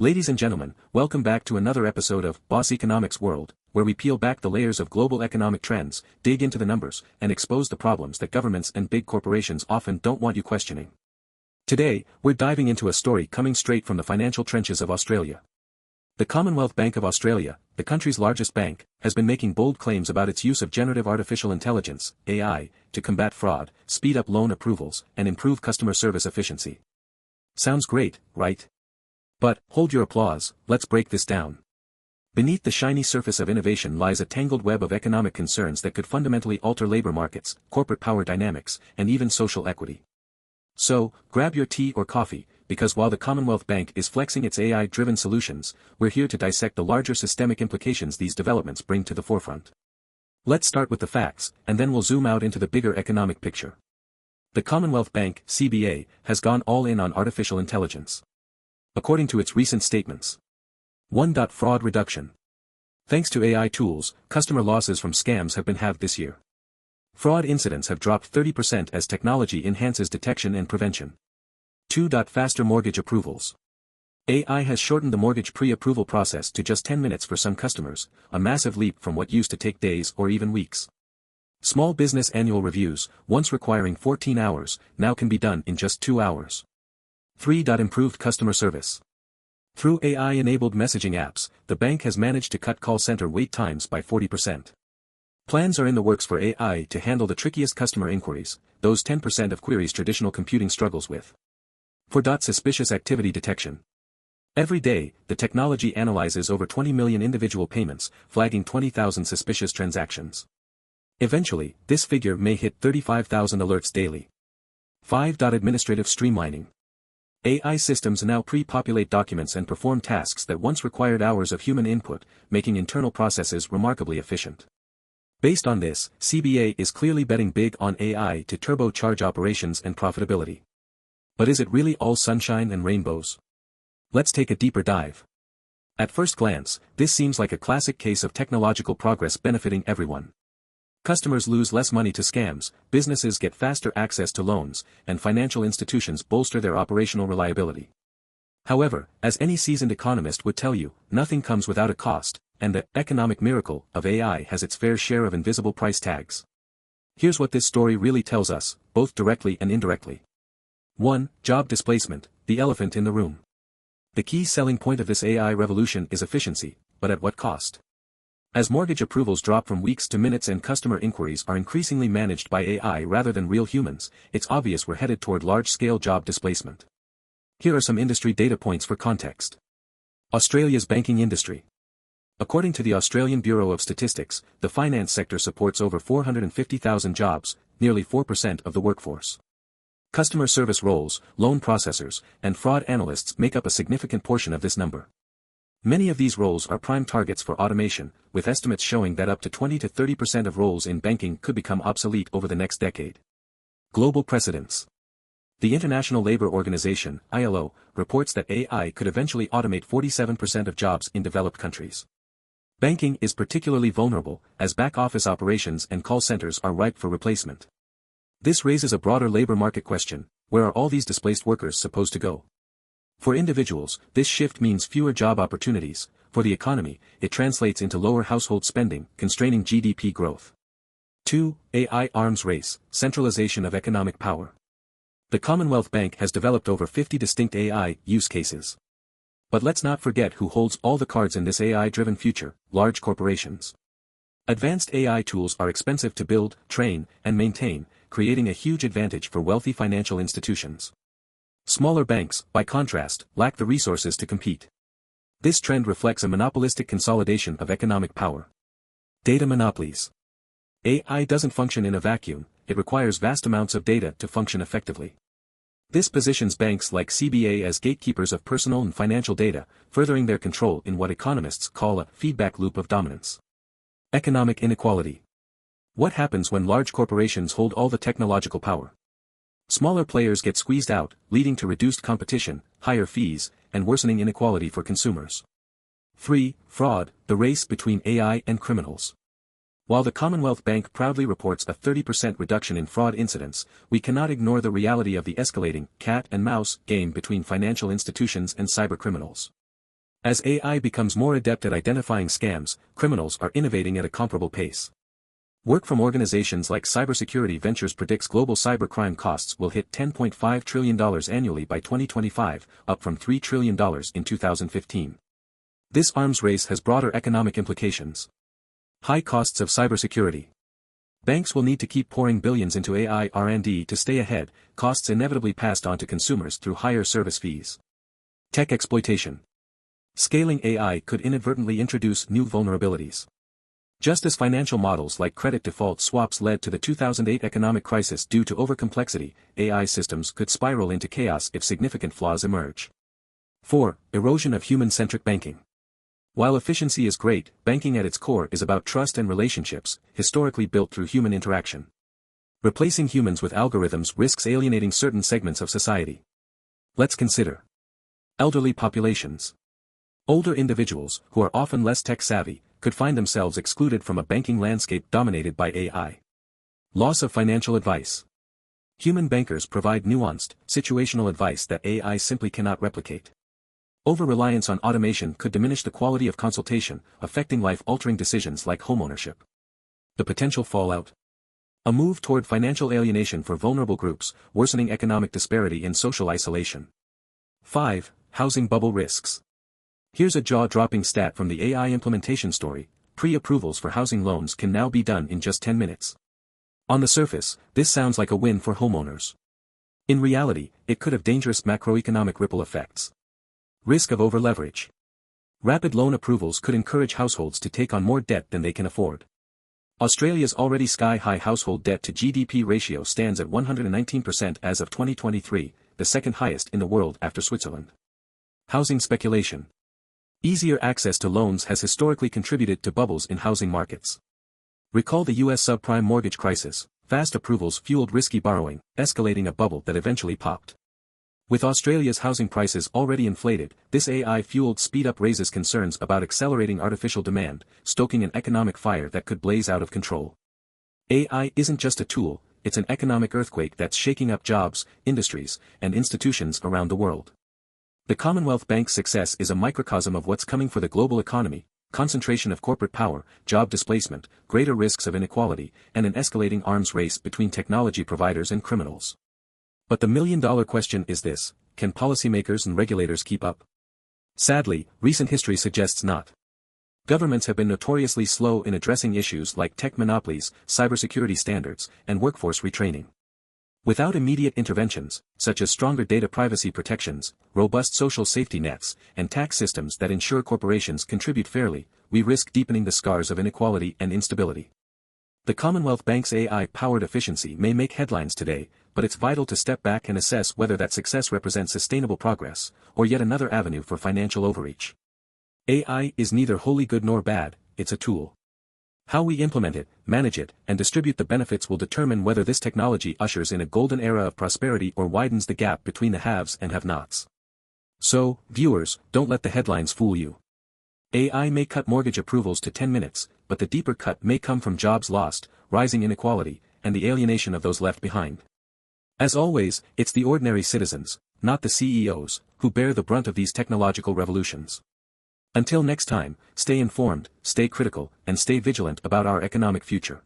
Ladies and gentlemen, welcome back to another episode of Boss Economics World, where we peel back the layers of global economic trends, dig into the numbers, and expose the problems that governments and big corporations often don't want you questioning. Today, we're diving into a story coming straight from the financial trenches of Australia. The Commonwealth Bank of Australia, the country's largest bank, has been making bold claims about its use of generative artificial intelligence, AI, to combat fraud, speed up loan approvals, and improve customer service efficiency. Sounds great, right? But, hold your applause, let's break this down. Beneath the shiny surface of innovation lies a tangled web of economic concerns that could fundamentally alter labor markets, corporate power dynamics, and even social equity. So, grab your tea or coffee, because while the Commonwealth Bank is flexing its AI-driven solutions, we're here to dissect the larger systemic implications these developments bring to the forefront. Let's start with the facts, and then we'll zoom out into the bigger economic picture. The Commonwealth Bank, CBA, has gone all in on artificial intelligence. According to its recent statements. 1. Fraud reduction. Thanks to AI tools, customer losses from scams have been halved this year. Fraud incidents have dropped 30% as technology enhances detection and prevention. 2. Faster mortgage approvals. AI has shortened the mortgage pre-approval process to just 10 minutes for some customers, a massive leap from what used to take days or even weeks. Small business annual reviews, once requiring 14 hours, now can be done in just 2 hours. 3. Improved customer service. Through AI-enabled messaging apps, the bank has managed to cut call center wait times by 40%. Plans are in the works for AI to handle the trickiest customer inquiries, those 10% of queries traditional computing struggles with. 4. Suspicious activity detection. Every day, the technology analyzes over 20 million individual payments, flagging 20,000 suspicious transactions. Eventually, this figure may hit 35,000 alerts daily. 5. Administrative streamlining. AI systems now pre-populate documents and perform tasks that once required hours of human input, making internal processes remarkably efficient. Based on this, CBA is clearly betting big on AI to turbocharge operations and profitability. But is it really all sunshine and rainbows? Let's take a deeper dive. At first glance, this seems like a classic case of technological progress benefiting everyone. Customers lose less money to scams, businesses get faster access to loans, and financial institutions bolster their operational reliability. However, as any seasoned economist would tell you, nothing comes without a cost, and the economic miracle of AI has its fair share of invisible price tags. Here's what this story really tells us, both directly and indirectly. 1. Job displacement, the elephant in the room. The key selling point of this AI revolution is efficiency, but at what cost? As mortgage approvals drop from weeks to minutes and customer inquiries are increasingly managed by AI rather than real humans, it's obvious we're headed toward large-scale job displacement. Here are some industry data points for context. Australia's banking industry. According to the Australian Bureau of Statistics, the finance sector supports over 450,000 jobs, nearly 4% of the workforce. Customer service roles, loan processors, and fraud analysts make up a significant portion of this number. Many of these roles are prime targets for automation, with estimates showing that up to 20 to 30% of roles in banking could become obsolete over the next decade. Global precedents. The International Labour Organization, ILO, reports that AI could eventually automate 47% of jobs in developed countries. Banking is particularly vulnerable, as back-office operations and call centers are ripe for replacement. This raises a broader labor market question: where are all these displaced workers supposed to go? For individuals, this shift means fewer job opportunities. For the economy, it translates into lower household spending, constraining GDP growth. 2. AI arms race, centralization of economic power. The Commonwealth Bank has developed over 50 distinct AI use cases. But let's not forget who holds all the cards in this AI-driven future: large corporations. Advanced AI tools are expensive to build, train, and maintain, creating a huge advantage for wealthy financial institutions. Smaller banks, by contrast, lack the resources to compete. This trend reflects a monopolistic consolidation of economic power. Data monopolies. AI doesn't function in a vacuum, it requires vast amounts of data to function effectively. This positions banks like CBA as gatekeepers of personal and financial data, furthering their control in what economists call a feedback loop of dominance. Economic inequality. What happens when large corporations hold all the technological power? Smaller players get squeezed out, leading to reduced competition, higher fees, and worsening inequality for consumers. 3. Fraud, the race between AI and criminals. While the Commonwealth Bank proudly reports a 30% reduction in fraud incidents, we cannot ignore the reality of the escalating cat-and-mouse game between financial institutions and cybercriminals. As AI becomes more adept at identifying scams, criminals are innovating at a comparable pace. Work from organizations like Cybersecurity Ventures predicts global cybercrime costs will hit $10.5 trillion annually by 2025, up from $3 trillion in 2015. This arms race has broader economic implications. High costs of cybersecurity. Banks will need to keep pouring billions into AI R&D to stay ahead, costs inevitably passed on to consumers through higher service fees. Tech exploitation. Scaling AI could inadvertently introduce new vulnerabilities. Just as financial models like credit default swaps led to the 2008 economic crisis due to overcomplexity, AI systems could spiral into chaos if significant flaws emerge. 4. Erosion of human-centric banking. While efficiency is great, banking at its core is about trust and relationships, historically built through human interaction. Replacing humans with algorithms risks alienating certain segments of society. Let's consider elderly populations. Older individuals, who are often less tech-savvy, could find themselves excluded from a banking landscape dominated by AI. Loss of financial advice. Human bankers provide nuanced, situational advice that AI simply cannot replicate. Over-reliance on automation could diminish the quality of consultation, affecting life-altering decisions like homeownership. The potential fallout. A move toward financial alienation for vulnerable groups, worsening economic disparity and social isolation. 5. Housing bubble risks. Here's a jaw-dropping stat from the AI implementation story: pre-approvals for housing loans can now be done in just 10 minutes. On the surface, this sounds like a win for homeowners. In reality, it could have dangerous macroeconomic ripple effects. Risk of over-leverage. Rapid loan approvals could encourage households to take on more debt than they can afford. Australia's already sky-high household debt to GDP ratio stands at 119% as of 2023, the second highest in the world after Switzerland. Housing speculation. Easier access to loans has historically contributed to bubbles in housing markets. Recall the U.S. subprime mortgage crisis: fast approvals fueled risky borrowing, escalating a bubble that eventually popped. With Australia's housing prices already inflated, this AI-fueled speed-up raises concerns about accelerating artificial demand, stoking an economic fire that could blaze out of control. AI isn't just a tool, it's an economic earthquake that's shaking up jobs, industries, and institutions around the world. The Commonwealth Bank's success is a microcosm of what's coming for the global economy: concentration of corporate power, job displacement, greater risks of inequality, and an escalating arms race between technology providers and criminals. But the million-dollar question is this: can policymakers and regulators keep up? Sadly, recent history suggests not. Governments have been notoriously slow in addressing issues like tech monopolies, cybersecurity standards, and workforce retraining. Without immediate interventions, such as stronger data privacy protections, robust social safety nets, and tax systems that ensure corporations contribute fairly, we risk deepening the scars of inequality and instability. The Commonwealth Bank's AI-powered efficiency may make headlines today, but it's vital to step back and assess whether that success represents sustainable progress, or yet another avenue for financial overreach. AI is neither wholly good nor bad, it's a tool. How we implement it, manage it, and distribute the benefits will determine whether this technology ushers in a golden era of prosperity or widens the gap between the haves and have-nots. So, viewers, don't let the headlines fool you. AI may cut mortgage approvals to 10 minutes, but the deeper cut may come from jobs lost, rising inequality, and the alienation of those left behind. As always, it's the ordinary citizens, not the CEOs, who bear the brunt of these technological revolutions. Until next time, stay informed, stay critical, and stay vigilant about our economic future.